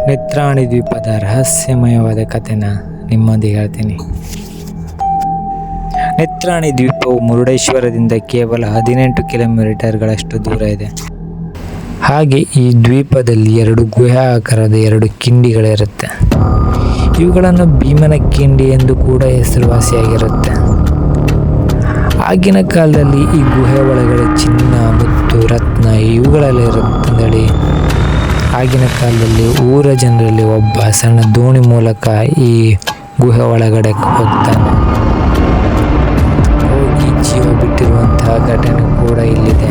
ನೇತ್ರಾಣಿ ದ್ವೀಪದ ರಹಸ್ಯಮಯವಾದ ಕಥೆನ ನಿಮ್ಮೊಂದಿಗೆ ಹೇಳ್ತೀನಿ. ನೇತ್ರಾಣಿ ದ್ವೀಪವು ಮುರುಡೇಶ್ವರದಿಂದ ಕೇವಲ 18 ಕಿಲೋಮೀಟರ್ಗಳಷ್ಟು ದೂರ ಇದೆ. ಹಾಗೆ ಈ ದ್ವೀಪದಲ್ಲಿ 2 ಗುಹೆ ಆಕಾರದ 2 ಕಿಂಡಿಗಳಿರುತ್ತೆ. ಇವುಗಳನ್ನು ಭೀಮನ ಕಿಂಡಿ ಎಂದು ಕೂಡ ಹೆಸರುವಾಸಿಯಾಗಿರುತ್ತೆ. ಆಗಿನ ಕಾಲದಲ್ಲಿ ಈ ಗುಹೆ ಒಳಗಡೆ ಚಿನ್ನ, ಮುತ್ತು, ರತ್ನ ಇವುಗಳಲ್ಲಿರುತ್ತಂದೇಳಿ ಆಗಿನ ಕಾಲದಲ್ಲಿ ಊರ ಜನರಲ್ಲಿ ಒಬ್ಬ ಸಣ್ಣ ದೋಣಿ ಮೂಲಕ ಈ ಗುಹೆ ಒಳಗಡೆ ಹೋಗ್ತಾನೆ. ಹೋಗಿ ಜೀವ ಬಿಟ್ಟಿರುವಂತಹ ಘಟನೆ ಕೂಡ ಇಲ್ಲಿದೆ.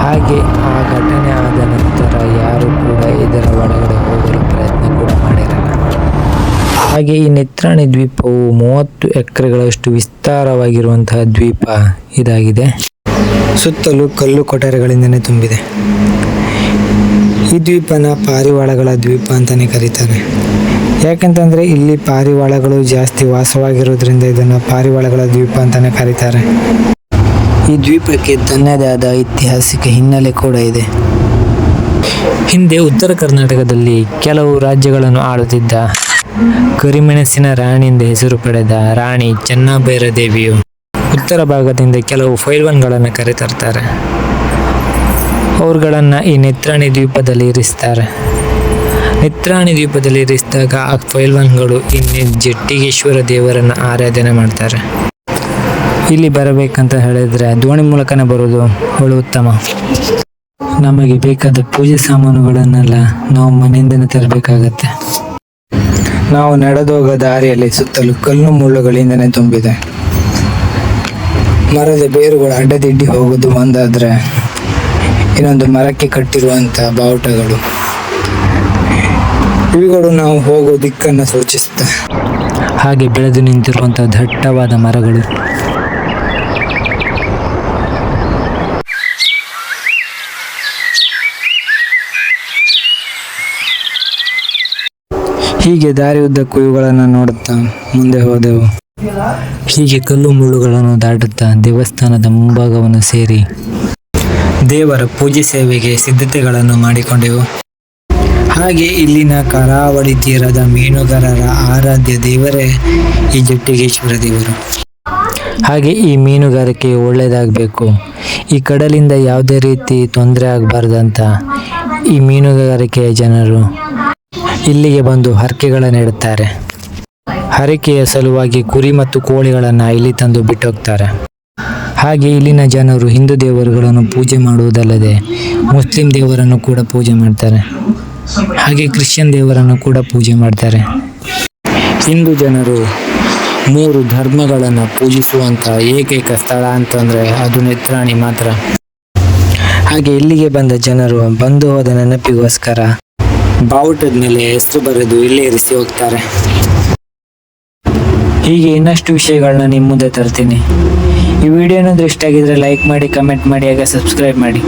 ಹಾಗೆ ಆ ಘಟನೆ ಆದ ನಂತರ ಯಾರು ಕೂಡ ಇದರ ಒಳಗಡೆ ಹೋಗಲು ಪ್ರಯತ್ನ ಕೂಡ ಮಾಡಿರಲ್ಲ. ಹಾಗೆ ಈ ನೇತ್ರಾಣಿ ದ್ವೀಪವು 30 ಎಕರೆಗಳಷ್ಟು ವಿಸ್ತಾರವಾಗಿರುವಂತಹ ದ್ವೀಪ ಇದಾಗಿದೆ. ಸುತ್ತಲೂ ಕಲ್ಲು ಕೊಠರೆಗಳಿಂದನೇ ತುಂಬಿದೆ. ಈ ದ್ವೀಪನ ಪಾರಿವಾಳಗಳ ದ್ವೀಪ ಅಂತಾನೆ ಕರೀತಾರೆ. ಯಾಕಂತಂದ್ರೆ ಇಲ್ಲಿ ಪಾರಿವಾಳಗಳು ಜಾಸ್ತಿ ವಾಸವಾಗಿರೋದ್ರಿಂದ ಇದನ್ನು ಪಾರಿವಾಳಗಳ ದ್ವೀಪ ಅಂತಾನೆ ಕರೀತಾರೆ. ಈ ದ್ವೀಪಕ್ಕೆ ತನ್ನದೇ ಆದ ಐತಿಹಾಸಿಕ ಹಿನ್ನೆಲೆ ಕೂಡ ಇದೆ. ಹಿಂದೆ ಉತ್ತರ ಕರ್ನಾಟಕದಲ್ಲಿ ಕೆಲವು ರಾಜ್ಯಗಳನ್ನು ಆಳುತ್ತಿದ್ದ ಕರಿಮೆಣಸಿನ ರಾಣಿ ಎಂದು ಹೆಸರು ಪಡೆದ ರಾಣಿ ಚೆನ್ನಭೈರಾದೇವಿಯು ಉತ್ತರ ಭಾಗದಿಂದ ಕೆಲವು ಪೈಲ್ವಾನ್ಗಳನ್ನು ಕರೆತರ್ತಾರೆ. ಅವ್ರುಗಳನ್ನು ಈ ನೇತ್ರಾಣಿ ದ್ವೀಪದಲ್ಲಿ ಇರಿಸ್ತಾರೆ. ನೇತ್ರಾಣಿ ದ್ವೀಪದಲ್ಲಿ ಇರಿಸಿದಾಗ ಆ ಪೈಲ್ವಾನ್ಗಳು ಇಲ್ಲಿ ಜಟ್ಟಿಗೇಶ್ವರ ದೇವರನ್ನು ಆರಾಧನೆ ಮಾಡ್ತಾರೆ. ಇಲ್ಲಿ ಬರಬೇಕಂತ ಹೇಳಿದ್ರೆ ದೋಣಿ ಮೂಲಕನೇ ಬರೋದು ಒಳ್ಳೆ ಉತ್ತಮ. ನಮಗೆ ಬೇಕಾದ ಪೂಜೆ ಸಾಮಾನುಗಳನ್ನೆಲ್ಲ ನಾವು ಮನೆಯಿಂದನೇ ತರಬೇಕಾಗತ್ತೆ. ನಾವು ನಡೆದೋಗ ದಾರಿಯಲ್ಲಿ ಸುತ್ತಲೂ ಕಲ್ಲು ಮುಳ್ಳುಗಳಿಂದನೇ ತುಂಬಿದೆ. ಮರದ ಬೇರುಗಳು ಅಡ್ಡದಿಡ್ಡಿ ಹೋಗೋದು ಒಂದಾದ್ರೆ ಇನ್ನೊಂದು ಮರಕ್ಕೆ ಕಟ್ಟಿರುವಂತ ಬಾವುಟಗಳು, ಇವುಗಳು ನಾವು ಹೋಗೋ ದಿಕ್ಕನ್ನು ಸೂಚಿಸುತ್ತೆ. ಹಾಗೆ ಬೆಳೆದು ನಿಂತಿರುವಂತಹ ದಟ್ಟವಾದ ಮರಗಳು, ಹೀಗೆ ದಾರಿ ಉದ್ದಕ್ಕೂ ಇವುಗಳನ್ನು ನೋಡುತ್ತಾ ಮುಂದೆ ಹೋದೆವು. ಹೀಗೆ ಕಲ್ಲು ಮುಳ್ಳುಗಳನ್ನು ದಾಟುತ್ತಾ ದೇವಸ್ಥಾನದ ಮುಂಭಾಗವನ್ನು ಸೇರಿ ದೇವರ ಪೂಜೆ ಸೇವೆಗೆ ಸಿದ್ಧತೆಗಳನ್ನು ಮಾಡಿಕೊಂಡೆವು. ಹಾಗೆ ಇಲ್ಲಿನ ಕರಾವಳಿ ತೀರದ ಮೀನುಗಾರರ ಆರಾಧ್ಯ ದೇವರೇ ಈ ಜಟ್ಟಿಗೇಶ್ವರ ದೇವರು. ಹಾಗೆ ಈ ಮೀನುಗಾರಿಕೆ ಒಳ್ಳೆಯದಾಗಬೇಕು, ಈ ಕಡಲಿಂದ ಯಾವುದೇ ರೀತಿ ತೊಂದರೆ ಆಗಬಾರ್ದಂತ ಈ ಮೀನುಗಾರಿಕೆಯ ಜನರು ಇಲ್ಲಿಗೆ ಬಂದು ಹರಕೆಗಳನ್ನು ಇಡುತ್ತಾರೆ. ಹರಕೆಯ ಸಲುವಾಗಿ ಕುರಿ ಮತ್ತು ಕೋಳಿಗಳನ್ನು ಇಲ್ಲಿ ತಂದು ಬಿಟ್ಟೋಗ್ತಾರೆ. ಹಾಗೆ ಇಲ್ಲಿನ ಜನರು ಹಿಂದೂ ದೇವರುಗಳನ್ನು ಪೂಜೆ ಮಾಡುವುದಲ್ಲದೆ ಮುಸ್ಲಿಂ ದೇವರನ್ನು ಕೂಡ ಪೂಜೆ ಮಾಡ್ತಾರೆ. ಹಾಗೆ ಕ್ರಿಶ್ಚಿಯನ್ ದೇವರನ್ನು ಕೂಡ ಪೂಜೆ ಮಾಡ್ತಾರೆ. ಹಿಂದೂ ಜನರು 3 ಧರ್ಮಗಳನ್ನು ಪೂಜಿಸುವಂತ ಏಕೈಕ ಸ್ಥಳ ಅಂತಂದ್ರೆ ಅದು ನೇತ್ರಾಣಿ ಮಾತ್ರ. ಹಾಗೆ ಇಲ್ಲಿಗೆ ಬಂದ ಜನರು ಬಂದು ಹೋದ ನೆನಪಿಗೋಸ್ಕರ ಬಾವುಟದ ಮೇಲೆ ಹೆಸರು ಬರೆದು ಇಲ್ಲೇ ಇರಿಸಿ ಹೋಗ್ತಾರೆ. ಹೀಗೆ ಇನ್ನಷ್ಟು ವಿಷಯಗಳನ್ನ ನಿಮ್ಮ ಮುಂದೆ ತರ್ತೀನಿ. ಈ ವಿಡಿಯೋ ಏನಾದರೂ ಇಷ್ಟ ಆಗಿದ್ರೆ ಲೈಕ್ ಮಾಡಿ, ಕಮೆಂಟ್ ಮಾಡಿ, ಹಾಗೆ ಸಬ್ಸ್ಕ್ರೈಬ್ ಮಾಡಿ.